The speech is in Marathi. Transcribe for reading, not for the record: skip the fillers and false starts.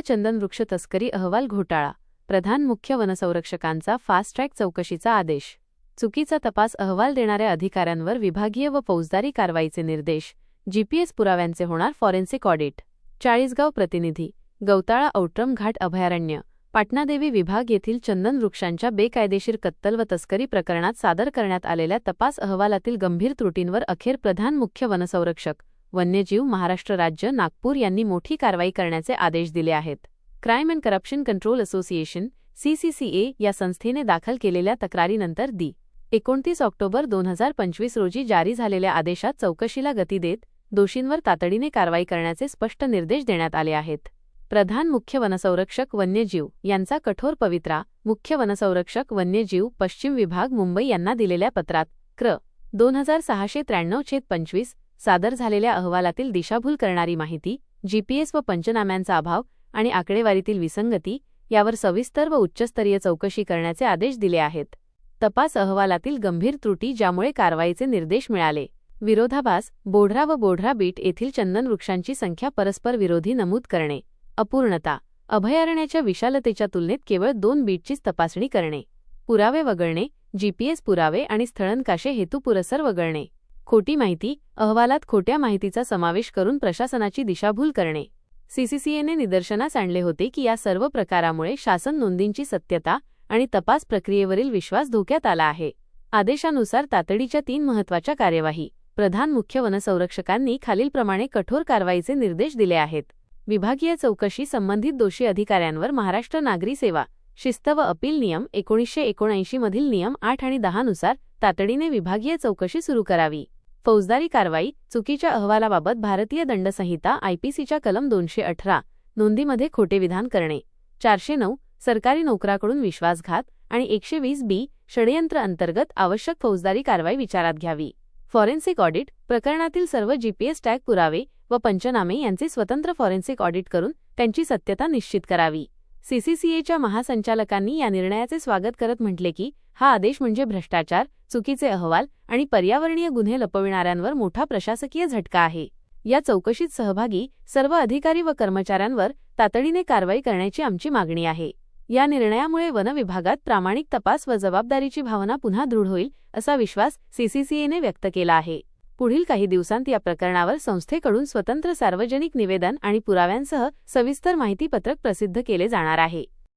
चंदन वृक्ष तस्करी अहवाल घोटाळा, प्रधान मुख्य वनसंरक्षकांचा फास्ट ट्रॅक चौकशीचा आदेश. चुकीचा तपास अहवाल देणाऱ्या अधिकाऱ्यांवर विभागीय व फौजदारी कारवाईचे निर्देश. जीपीएस पुराव्यांचे होणार फॉरेन्सिक ऑडिट. चाळीसगाव प्रतिनिधी. गौताळा औट्रम घाट अभयारण्य, पाटणादेवी विभाग येथील चंदन वृक्षांच्या बेकायदेशीर कत्तल व तस्करी प्रकरणात सादर करण्यात आलेल्या तपास अहवालातील गंभीर त्रुटींवर अखेर प्रधान मुख्य वनसंरक्षक, वन्यजीव महाराष्ट्र राज्य, नागपूर यांनी मोठी कारवाई करण्याचे आदेश दिले आहेत. Crime and corruption control association (CCCA) या संस्थेने दाखल केलेल्या तक्रारीनंतर 29 ऑक्टोबर 2025 रोजी जारी झालेल्या आदेशात चौकशीला गती देत दोषींवर तातडीने कारवाई करण्याचे स्पष्ट निर्देश देण्यात आले आहेत. प्रधान मुख्य वनसंरक्षक वन्यजीव यांचा कठोर पवित्रा. मुख्य वनसंरक्षक वन्यजीव पश्चिम विभाग मुंबई यांना दिलेल्या पत्रात क्र. 2693/25 सादर झालेल्या अहवालातील दिशाभूल करणारी माहिती, जीपीएस व पंचनाम्यांचा अभाव आणि आकडेवारीतील विसंगती यावर सविस्तर व उच्चस्तरीय चौकशी करण्याचे आदेश दिले आहेत. तपास अहवालातील गंभीर त्रुटी ज्यामुळे कारवाईचे निर्देश मिळाले. विरोधाभास. बोढरा व बोढरा बीट येथील चंदन वृक्षांची संख्या परस्पर विरोधी नमूद करणे. अपूर्णता. अभयारण्याच्या विशालतेच्या तुलनेत केवळ 2 बीटचीच तपासणी करणे. पुरावे वगळणे. जीपीएस पुरावे आणि स्थळनकाशे हेतुपुरस्सर वगळणे. खोटी माहिती. अहवालात खोट्या माहितीचा समावेश करून प्रशासनाची दिशाभूल करणे. CCCAने निदर्शनास आणले होते की या सर्व प्रकारामुळे शासन नोंदींची सत्यता आणि तपास प्रक्रियेवरील विश्वास धोक्यात आला आहे. आदेशानुसार तातडीच्या 3 महत्त्वाच्या कार्यवाही. प्रधान मुख्य वनसंरक्षकांनी खालीलप्रमाणे कठोर कारवाईचे निर्देश दिले आहेत. विभागीय चौकशी. संबंधित दोषी अधिकाऱ्यांवर महाराष्ट्र नागरी सेवा, शिस्त व अपील नियम 1979 मधील नियम 8 आणि 10 नुसार तातडीने विभागीय चौकशी सुरू करावी. फौजदारी कारवाई. चुकीच्या अहवालाबाबत भारतीय दंड संहिता IPCच्या कलम 218 नोंदीमध्ये खोटे विधान करणे, 409 सरकारी नोकराकडून विश्वासघात आणि 120B षडयंत्र अंतर्गत आवश्यक फौजदारी कारवाई विचारात घ्यावी. Forensic audit. प्रकरणातील सर्व जीपीएस टॅग पुरावे व पंचनामे यांचे स्वतंत्र फॉरेन्सिक ऑडिट करून त्यांची सत्यता निश्चित करावी. CCCAच्या महासंचालकांनी या निर्णयाचे स्वागत करत म्हटले की हा आदेश म्हणजे भ्रष्टाचार, चुकीचे अहवाल आणि पर्यावरणीय गुन्हे लपविणाऱ्यांवर मोठा प्रशासकीय झटका आहे. या चौकशीत सहभागी सर्व अधिकारी व कर्मचाऱ्यांवर तातडीने कारवाई करण्याची आमची मागणी आहे. या निर्णयामुळे वन विभागात प्रामाणिक तपास व जबाबदारीची भावना पुन्हा दृढ होईल असा विश्वास CCCAने व्यक्त केला आहे. पुढील काही दिवसांत या प्रकरणावर संस्थेकडून स्वतंत्र सार्वजनिक निवेदन आणि पुराव्यांसह सविस्तर माहितीपत्रक प्रसिद्ध केले जाणार आहे.